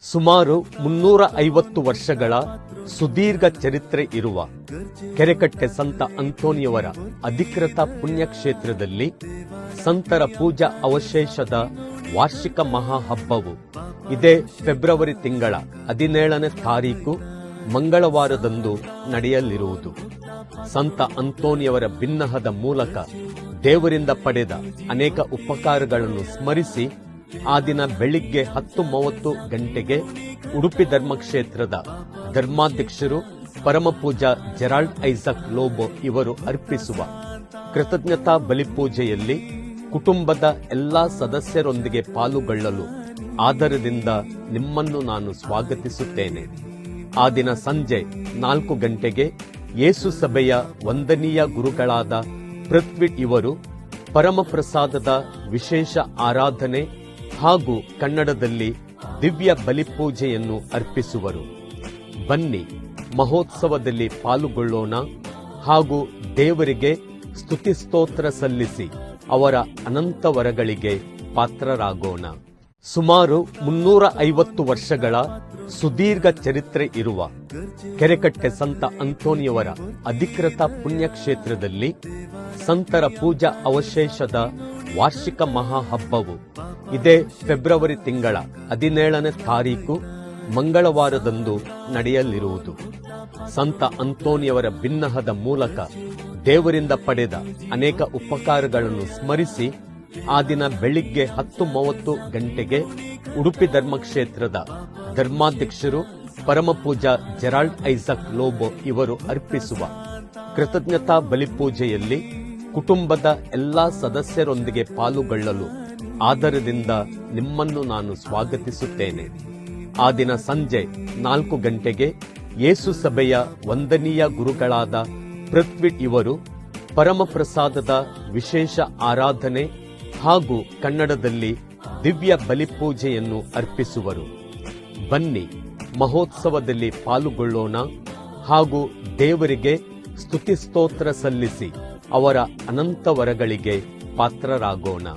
ಸುಮಾರು 350 ವರ್ಷಗಳ ಸುದೀರ್ಘ ಚರಿತ್ರೆ ಇರುವ ಕೆರೆಕಟ್ಟೆ ಸಂತ ಅಂತೋನಿಯವರ ಅಧಿಕೃತ ಪುಣ್ಯಕ್ಷೇತ್ರದಲ್ಲಿ ಸಂತರ ಪೂಜಾ ಅವಶೇಷದ ವಾರ್ಷಿಕ ಮಹಾಹಬ್ಬವು ಇದೇ ಫೆಬ್ರವರಿ ತಿಂಗಳ 17ನೇ ತಾರೀಕು ಮಂಗಳವಾರದಂದು ನಡೆಯಲಿರುವುದು. ಸಂತ ಅಂತೋನಿಯವರ ಬಿನ್ನಹದ ಮೂಲಕ ದೇವರಿಂದ ಪಡೆದ ಅನೇಕ ಉಪಕಾರಗಳನ್ನು ಸ್ಮರಿಸಿ ಆ ದಿನ ಬೆಳಿಗ್ಗೆ 10:30 ಗಂಟೆಗೆ ಉಡುಪಿ ಧರ್ಮಕ್ಷೇತ್ರದ ಧರ್ಮಾಧ್ಯಕ್ಷರು ಪರಮಪೂಜಾ ಜೆರಾಲ್ಡ್ ಐಸಕ್ ಲೋಬೋ ಇವರು ಅರ್ಪಿಸುವ ಕೃತಜ್ಞತಾ ಬಲಿಪೂಜೆಯಲ್ಲಿ ಕುಟುಂಬದ ಎಲ್ಲಾ ಸದಸ್ಯರೊಂದಿಗೆ ಪಾಲುಗೊಳ್ಳಲು ಆದರದಿಂದ ನಿಮ್ಮನ್ನು ನಾನು ಸ್ವಾಗತಿಸುತ್ತೇನೆ. ಆ ದಿನ ಸಂಜೆ 4 ಗಂಟೆಗೆ ಯೇಸು ಸಭೆಯ ವಂದನೀಯ ಗುರುಗಳಾದ ಪೃಥ್ವಿ ಇವರು ಪರಮಪ್ರಸಾದದ ವಿಶೇಷ ಆರಾಧನೆ ಹಾಗೂ ಕನ್ನಡದಲ್ಲಿ ದಿವ್ಯ ಬಲಿಪೂಜೆಯನ್ನು ಅರ್ಪಿಸುವರು. ಬನ್ನಿ, ಮಹೋತ್ಸವದಲ್ಲಿ ಪಾಲುಗೊಳ್ಳೋಣ ಹಾಗೂ ದೇವರಿಗೆ ಸ್ತುತಿಸ್ತೋತ್ರ ಸಲ್ಲಿಸಿ ಅವರ ಅನಂತ ವರಗಳಿಗೆ ಪಾತ್ರರಾಗೋಣ. ಸುಮಾರು 350 ವರ್ಷಗಳ ಸುದೀರ್ಘ ಚರಿತ್ರೆ ಇರುವ ಕೆರೆಕಟ್ಟೆ ಸಂತ ಅಂತೋನಿಯವರ ಅಧಿಕೃತ ಪುಣ್ಯಕ್ಷೇತ್ರದಲ್ಲಿ ಸಂತರ ಪೂಜಾ ಅವಶೇಷದ ವಾರ್ಷಿಕ ಮಹಾಹಬ್ಬವು ಇದೇ ಫೆಬ್ರವರಿ ತಿಂಗಳ 17ನೇ ತಾರೀಕು ಮಂಗಳವಾರದಂದು ನಡೆಯಲಿರುವುದು. ಸಂತ ಅಂತೋನಿಯವರ ಬಿನ್ನಹದ ಮೂಲಕ ದೇವರಿಂದ ಪಡೆದ ಅನೇಕ ಉಪಕಾರಗಳನ್ನು ಸ್ಮರಿಸಿ ಆ ದಿನ ಬೆಳಿಗ್ಗೆ 10:30 ಗಂಟೆಗೆ ಉಡುಪಿ ಧರ್ಮಕ್ಷೇತ್ರದ ಧರ್ಮಾಧ್ಯಕ್ಷರು ಪರಮಪೂಜಾ ಜೆರಾಲ್ಡ್ ಐಸಕ್ ಲೋಬೋ ಇವರು ಅರ್ಪಿಸುವ ಕೃತಜ್ಞತಾ ಬಲಿಪೂಜೆಯಲ್ಲಿ ಕುಟುಂಬದ ಎಲ್ಲಾ ಸದಸ್ಯರೊಂದಿಗೆ ಪಾಲುಗೊಳ್ಳಲು ಆದರದಿಂದ ನಿಮ್ಮನ್ನು ನಾನು ಸ್ವಾಗತಿಸುತ್ತೇನೆ. ಆ ದಿನ ಸಂಜೆ 4 ಗಂಟೆಗೆ ಯೇಸು ಸಭೆಯ ವಂದನೀಯ ಗುರುಗಳಾದ ಪೃಥ್ವಿ ಇವರು ಪರಮಪ್ರಸಾದದ ವಿಶೇಷ ಆರಾಧನೆ ಹಾಗೂ ಕನ್ನಡದಲ್ಲಿ ದಿವ್ಯ ಬಲಿಪೂಜೆಯನ್ನು ಅರ್ಪಿಸುವರು. ಬನ್ನಿ, ಮಹೋತ್ಸವದಲ್ಲಿ ಪಾಲುಗೊಳ್ಳೋಣ ಹಾಗೂ ದೇವರಿಗೆ ಸ್ತುತಿಸ್ತೋತ್ರ ಸಲ್ಲಿಸಿ ಅವರ ಅನಂತ ವರಗಳಿಗೆ ಪಾತ್ರರಾಗೋಣ.